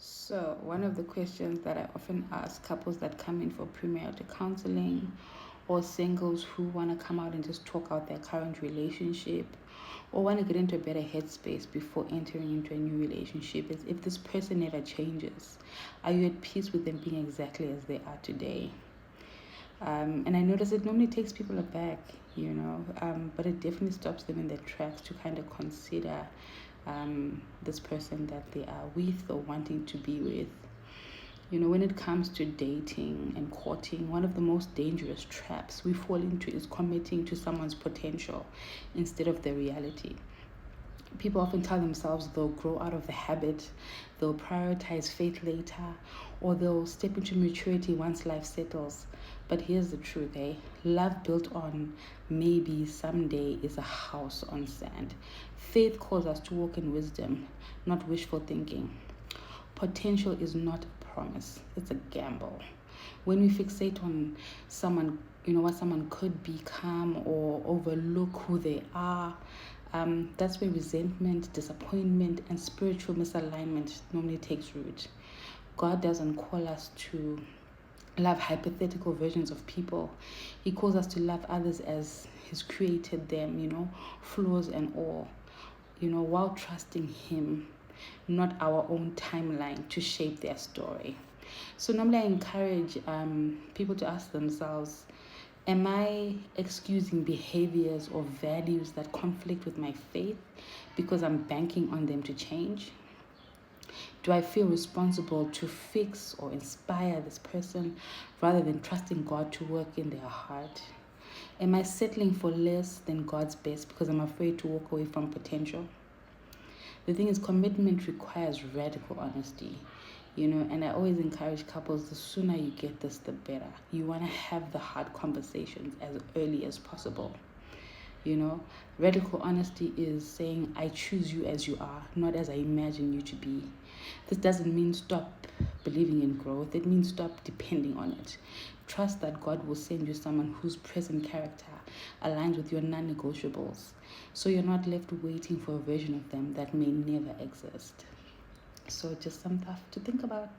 So, one of the questions that I often ask couples that come in for premarital counseling, or singles who want to come out and just talk out their current relationship, or want to get into a better headspace before entering into a new relationship, is if this person never changes, are you at peace with them being exactly as they are today? And I notice it normally takes people aback, but it definitely stops them in their tracks to kind of consider this person that they are with or wanting to be with. When it comes to dating and courting, one of the most dangerous traps we fall into is committing to someone's potential instead of the reality. People often tell themselves they'll grow out of the habit, they'll prioritize faith later, or they'll step into maturity once life settles. But here's the truth, eh? Love built on maybe someday is a house on sand. Faith calls us to walk in wisdom, not wishful thinking. Potential is not a promise, it's a gamble. When we fixate on someone, what someone could become or overlook who they are, that's where resentment, disappointment, and spiritual misalignment normally takes root. God doesn't call us to love hypothetical versions of people. He calls us to love others as He's created them, flaws and all, while trusting Him, not our own timeline to shape their story. So normally I encourage people to ask themselves, am I excusing behaviors or values that conflict with my faith because I'm banking on them to change? Do I feel responsible to fix or inspire this person rather than trusting God to work in their heart? Am I settling for less than God's best because I'm afraid to walk away from potential? The thing is, commitment requires radical honesty, and I always encourage couples, the sooner you get this, the better. You want to have the hard conversations as early as possible. Radical honesty is saying, I choose you as you are, not as I imagine you to be. This doesn't mean stop believing in growth. It means stop depending on it. Trust that God will send you someone whose present character aligns with your non-negotiables, so you're not left waiting for a version of them that may never exist. So just some stuff to think about.